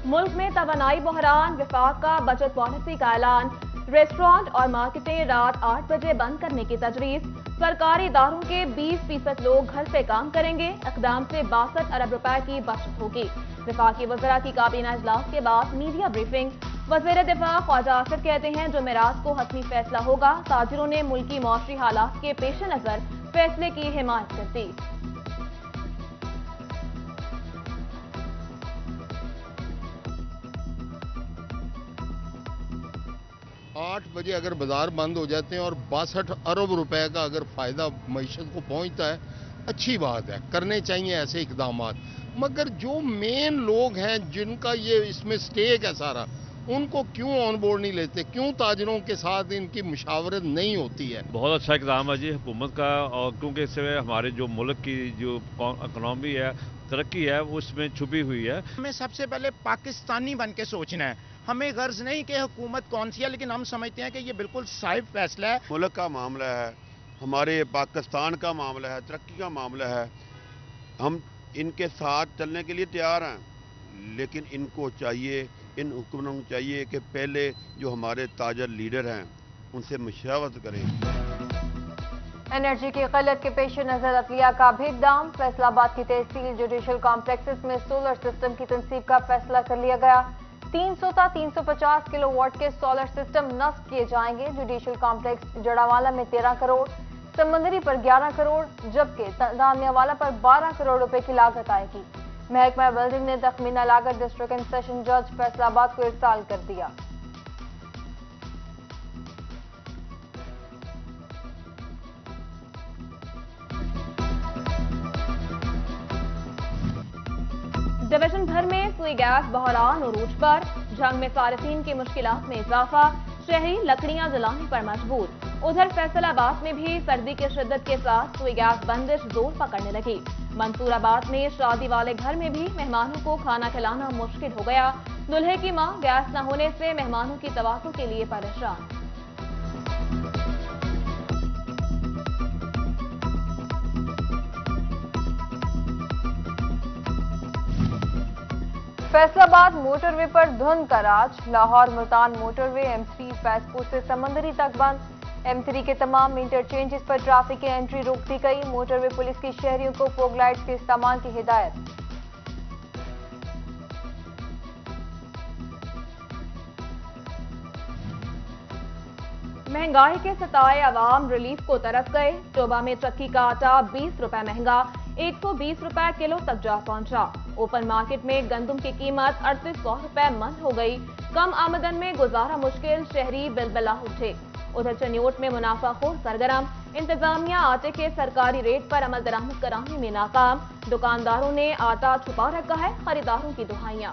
मुल्क में तवानाई बहरान, वफाक का बजट पॉलिसी का ऐलान, रेस्टोरेंट और मार्केटें रात 8 बजे बंद करने की तजवीज, सरकारी इदारों के 20% लोग घर से काम करेंगे, इक़दाम से 62 अरब रुपए की बचत होगी। वफाकी वज़रा की काबीना इजलास के बाद मीडिया ब्रीफिंग, वज़ीर दिफा ख्वाजा आसिफ कहते हैं जुमेरात को हतमी फैसला होगा। ताजिरों ने मुल्की मौसमी हालात के पेश नजर फैसले की हिमायत कर दी। 8 बजे अगर बाजार बंद हो जाते हैं और 62 अरब रुपए का अगर फायदा मईशत को पहुंचता है, अच्छी बात है, करने चाहिए ऐसे इकदामात। मगर जो मेन लोग हैं जिनका ये इसमें स्टेक है सारा, उनको क्यों ऑन बोर्ड नहीं लेते, क्यों ताजरों के साथ इनकी मुशावरत नहीं होती है? बहुत अच्छा इकदाम है जी हुकूमत का, और क्योंकि इससे हमारे जो मुल्क की जो इकनॉमी है, तरक्की है, वो इसमें छुपी हुई है। हमें सबसे पहले पाकिस्तानी बन के सोचना है। हमें गर्ज नहीं कि हुकूमत कौन सी है, लेकिन हम समझते हैं कि ये बिल्कुल साहिब फैसला है। मुल्क का मामला है, हमारे पाकिस्तान का मामला है, तरक्की का मामला है। हम इनके साथ चलने के लिए तैयार हैं, लेकिन इनको चाहिए, इन हुक्मरानों को चाहिए कि पहले जो हमारे ताजर लीडर हैं उनसे मशावरत करें। एनर्जी की किल्लत के पेश नजर अदलिया का भी इक़दाम, फैसलाबाद की तहसील जुडिशल कॉम्प्लेक्सेस में सोलर सिस्टम की तनसीब का फैसला कर लिया गया। 300 था 350 किलोवाट के सोलर सिस्टम नस्ब किए जाएंगे। जुडिशल कॉम्प्लेक्स जड़ावाला में 13 करोड़, समंदरी पर 11 करोड़, जबकि दानियावाला पर 12 करोड़ रुपए की लागत आएगी। महकमा बिल्डिंग ने तखमीना लागत डिस्ट्रिक्ट एंड सेशन जज फैसलाबाद को इरसाल कर दिया। डिवीजन भर में सुई गैस बहरान उरूज पर, जंग में सारिफीन की मुश्किलात में इजाफा, शहरी लकड़ियां जलाने पर मजबूर। उधर फैसलाबाद में भी सर्दी की शिद्दत के साथ सुई गैस बंदिश जोर पकड़ने लगी। मंसूराबाद में शादी वाले घर में भी मेहमानों को खाना खिलाना मुश्किल हो गया। दुल्हे की मां गैस न होने से मेहमानों की तवाफ़ुल के लिए परेशान। फैसलाबाद मोटरवे पर धुंध का राज, लाहौर मुल्तान मोटरवे M3 फैजपुर से समंदरी तक बंद। M3 के तमाम इंटरचेंजेस पर ट्रैफिक की एंट्री रोक दी गई। मोटरवे पुलिस की शहरियों को फोग लाइट्स के इस्तेमाल की हिदायत। महंगाई के सताए अवाम रिलीफ को तरस गए। टोबा में चक्की का आटा 20 रुपए महंगा, 120 रुपए किलो तक जा पहुंचा। ओपन मार्केट में गंदम की कीमत 3800 रुपए मन हो गई। कम आमदन में गुजारा मुश्किल, शहरी बिलबिला उठे। उधर चन्योट में मुनाफाखोर सरगर्म, इंतजामिया आटे के सरकारी रेट पर अमल दरामद कराने में नाकाम। दुकानदारों ने आटा छुपा रखा है, खरीदारों की दुहाइयां।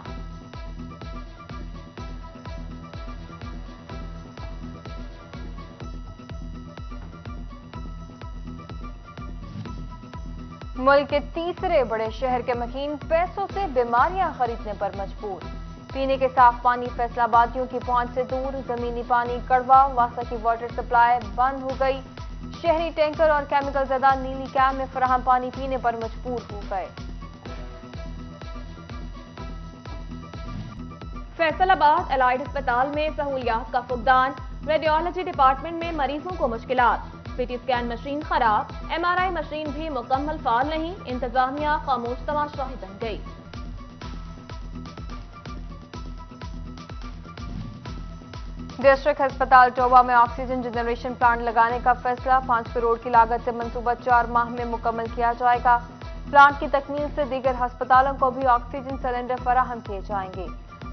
मुल्क के तीसरे बड़े शहर के मकीन पैसों से बीमारियां खरीदने पर मजबूर। पीने के साफ पानी फैसलाबादियों की पहुंच से दूर, जमीनी पानी कड़वा, वासा की वाटर सप्लाई बंद हो गई। शहरी टैंकर और केमिकल ज़दा नीली कैम में फराहम पानी पीने पर मजबूर हो गए। फैसलाबाद एलाइड अस्पताल में सहूलियात का फुकदान, रेडियोलॉजी डिपार्टमेंट में मरीजों को मुश्किलात। सीटी स्कैन मशीन खराब, MRI मशीन भी मुकम्मल फाल नहीं, इंतजामिया खामोश तमाशाही बन गई। डिस्ट्रिक्ट अस्पताल टोबा में ऑक्सीजन जनरेशन प्लांट लगाने का फैसला, 5 करोड़ की लागत से मंसूबा 4 माह में मुकम्मल किया जाएगा। प्लांट की तकमील से दीगर अस्पतालों को भी ऑक्सीजन सिलेंडर फराहम किए जाएंगे।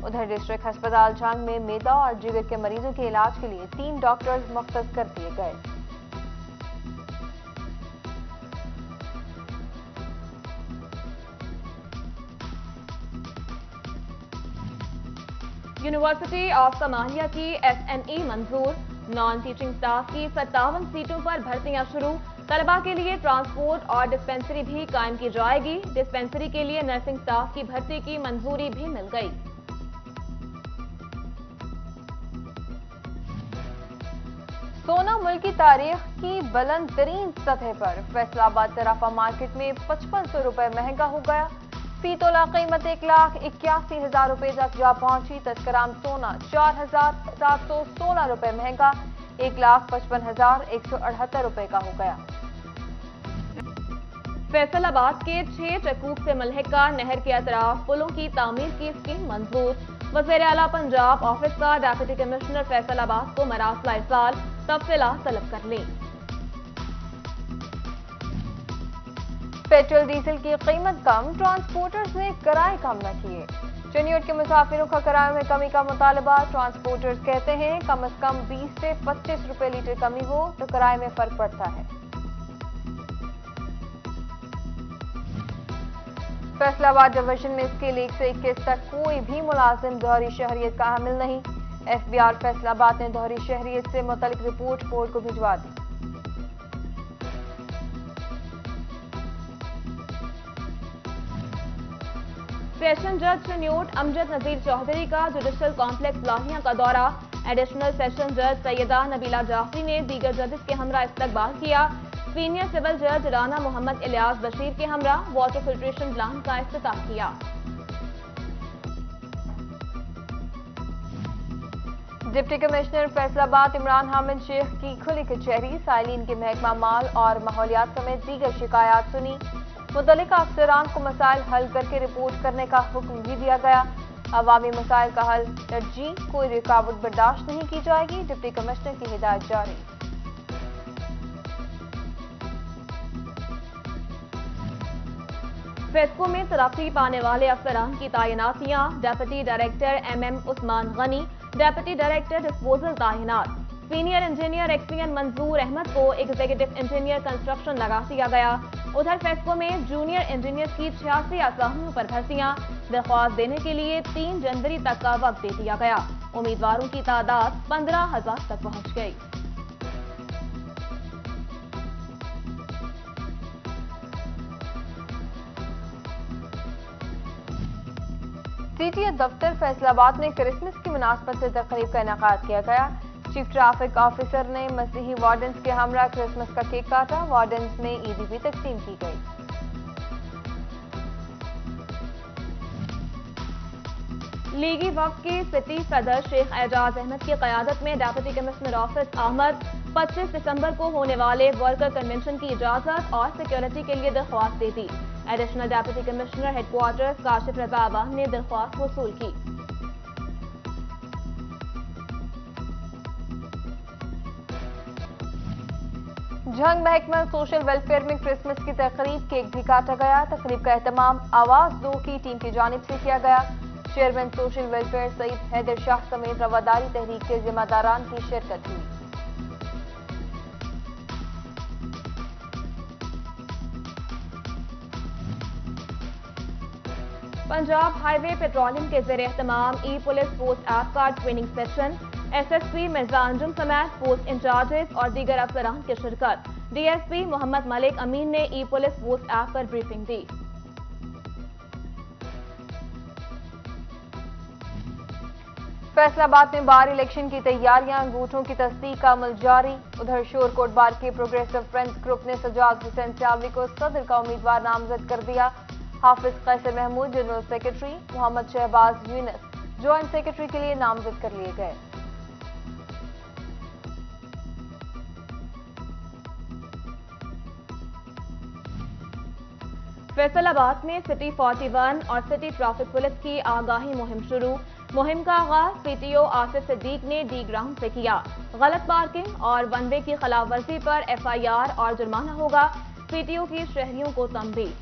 उधर डिस्ट्रिक्ट अस्पताल जंग में मैदा और जिगर के मरीजों के इलाज के लिए 3 डॉक्टर्स मुख्तस कर दिए गए। यूनिवर्सिटी ऑफ सोमालिया की SNE मंजूर, नॉन टीचिंग स्टाफ की 57 सीटों पर भर्तियां शुरू। तलबा के लिए ट्रांसपोर्ट और डिस्पेंसरी भी कायम की जाएगी। डिस्पेंसरी के लिए नर्सिंग स्टाफ की भर्ती की मंजूरी भी मिल गई। सोना मुल्क की तारीख की बुलंद तरीन सतह पर, फैसलाबाद तराफा मार्केट में 5500 रुपए महंगा हो गया। फी तोला कीमत 1,81,000 रुपए तक जा पहुंची। 10 ग्राम सोना 4,716 रुपए महंगा 1,55,178 रुपए का हो गया। फैसलाबाद के 6 चकूक से मुल्हिका नहर के अतराफ पुलों की तामीर की स्कीम मंजूर। वज़ीर आला पंजाब ऑफिस का डेप्यूटी कमिश्नर फैसलाबाद को मरासला इरसाल, तफसीलात तलब कर लें। पेट्रोल डीजल की कीमत कम, ट्रांसपोर्टर्स ने किराए कम न किए। चनियोट के मुसाफिरों का किराए में कमी का मुतालबा। ट्रांसपोर्टर्स कहते हैं कम से कम 20 से 25 रुपए लीटर कमी हो तो किराए में फर्क पड़ता है। फैसलाबाद डिवीजन में स्केल 1 से 21 तक कोई भी मुलाजिम दोहरी शहरियत का हामिल नहीं। एफबीआर फैसलाबाद ने दोहरी शहरियत से मुतल्लिक रिपोर्ट बोर्ड को भिजवा दी। सेशन जज चनियोट अमजद नजीर चौधरी का जुडिशल कॉम्प्लेक्स लाहिया का दौरा। एडिशनल सेशन जज सैयदा नबीला जाफरी ने दीगर जजेस के हमरा इस्तकबाल किया। सीनियर सिविल जज राना मोहम्मद इलियास बशीर के हमरा वाटर फिल्ट्रेशन प्लांट का इफ्तिताह किया। डिप्टी कमिश्नर फैसलाबाद इमरान हामिद शेख की खुली कचहरी। साइलिन के महकमा माल और माहौलियात समेत दीगर शिकायत सुनी। मुतल्लिका अफसरान को मसाइल हल करके रिपोर्ट करने का हुक्म भी दिया गया। अवामी मसाइल का हल तरजीह, कोई रुकावट बर्दाश्त नहीं की जाएगी। डिप्टी कमिश्नर की हिदायत जारी। फेस्को में तरक्की पाने वाले अफसरान की तैनातियां। Deputy director MM Usman Ghani, deputy director disposal तैनात। Senior engineer XEN Manzoor Ahmed को एग्जीक्यूटिव इंजीनियर कंस्ट्रक्शन लगा दिया गया। उधर फेस्को में जूनियर इंजीनियर की 86 असामियों पर भर्तियां। दरख्वास्त देने के लिए 3 जनवरी तक का वक्त दे दिया गया। उम्मीदवारों की तादाद 15,000 तक पहुंच गई। सीटीए दफ्तर फैसलाबाद में क्रिसमस की मुनासबत से तकरीब का इनेकाद किया गया। चीफ ट्रैफिक ऑफिसर ने मसीही वार्डन्स के हमरा क्रिसमस का केक काटा। वार्डन्स में ईदी भी तकसीम की गई। लीगी वक्त की सिटी सदर शेख एजाज अहमद की क़यादत में डेप्यूटी कमिश्नर ऑफिस अहमद 25 दिसंबर को होने वाले वर्कर कन्वेंशन की इजाजत और सिक्योरिटी के लिए दरख्वास्त दे दी। Additional deputy commissioner headquarters Kashif Raza Awan ने दरख्वास्त वसूल की। जंग महकमा सोशल वेलफेयर में क्रिसमस की तकरीब केक भी काटा गया। तकरीब का एहतमाम आवाज 2 की टीम की जानिब से किया गया। Chairman social welfare Saeed Haider Shah समेत रवादारी तहरीक के जिम्मेदारान की शिरकत हुई। पंजाब हाईवे पेट्रोलिंग के ज़रिए एहतमाम ई पुलिस पोस्ट ऐप का training session. SSP Mirza Anjum समेत पोस्ट इंचार्जेस और दीगर अफसरान की शिरकत। DSP मोहम्मद मलिक अमीन ने ई पुलिस पोस्ट ऐप पर ब्रीफिंग दी। फैसलाबाद में बार इलेक्शन की तैयारियां, अंगूठों की तस्दीक का अमल जारी। उधर शोरकोट बार के प्रोग्रेसिव फ्रेंड्स ग्रुप ने सजाद हुसैन सियालवी को सदर का उम्मीदवार नामजद कर दिया। Hafiz Qaiser Mahmood general secretary, Muhammad Shahbaz Younis joint secretary के लिए नामजद कर लिए गए। फैसलाबाद में सिटी 41 और सिटी ट्रैफिक पुलिस की आगाही मुहिम शुरू। मुहिम का आगाज PTO आसिफ सिद्दीक ने डी ग्राउंड से किया। गलत पार्किंग और वन वे की खिलाफवर्जी पर FIR और जुर्माना होगा। PTO की शहरियों को तंबीह।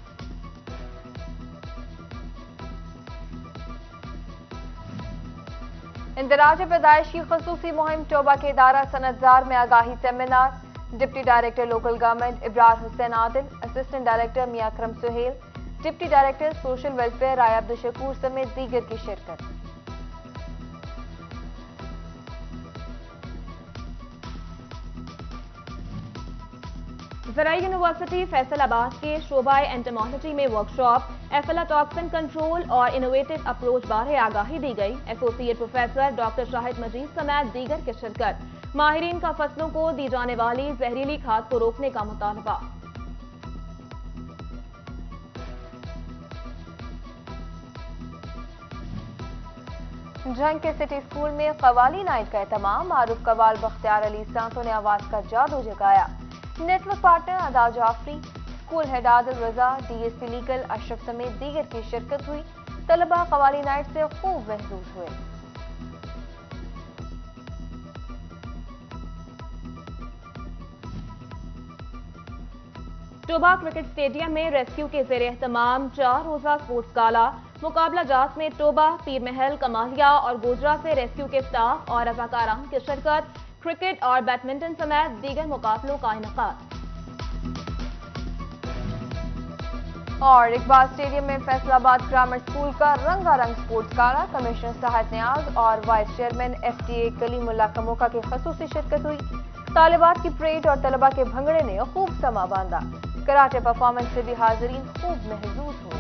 इंदराज पैदाइश की खसूसी मुहिम टोबा के इदारा सनतजार में आगाही seminar. Deputy director local government Ibrar Hussain Adil, assistant director Mian Akram Sohail, deputy director social welfare Rai Abdul Shakoor समेत दीगर की शिरकत। ज़राई यूनिवर्सिटी फैसलाबाद के शोबाए एंटोमोलॉजी में वर्कशॉप, एफलाटॉक्सिन कंट्रोल और इनोवेटिव अप्रोच बारे आगाही दी गई। Associate professor doctor Shahid Majeed समेत दीगर की शिरकत। माहिरीन का फसलों को दी जाने वाली जहरीली खाद को रोकने का मुतालबा। जंग के सिटी स्कूल में कवाली नाइट का एहतमाम, मारूफ कवाल बख्तियार अली सांसों ने आवाज का जादू जगाया। नेटवर्क पार्टनर अदा जाफरी, स्कूल हेड आदिल रजा, डीएसपी लीगल अशरफ समेत दीगर की शिरकत हुई। तलबा कवाली नाइट से खूब महसूस हुए। टोबा क्रिकेट स्टेडियम में रेस्क्यू के ज़ेर एहतमाम 4 रोज़ा स्पोर्ट्स गाला मुकाबला जात में टोबा, पीर महल, कमालिया और गोजरा से रेस्क्यू के स्टाफ और रज़ाकारान की शिरकत, क्रिकेट और बैडमिंटन समेत दीगर मुकाबलों का इनेकाद। और इकबाल स्टेडियम में फैसलाबाद ग्रामर स्कूल का रंगारंग स्पोर्ट्स गाला, कमिश्नर साहब नियाज और vice chairman FTA Kalimulla Kamoka की खसूसी शिरकत हुई। तालिबात की परेड और तलबा के भंगड़े ने खूब समा बांधा। कराटे परफॉर्मेंस से भी हाजिरीन खूब महजूज हुए।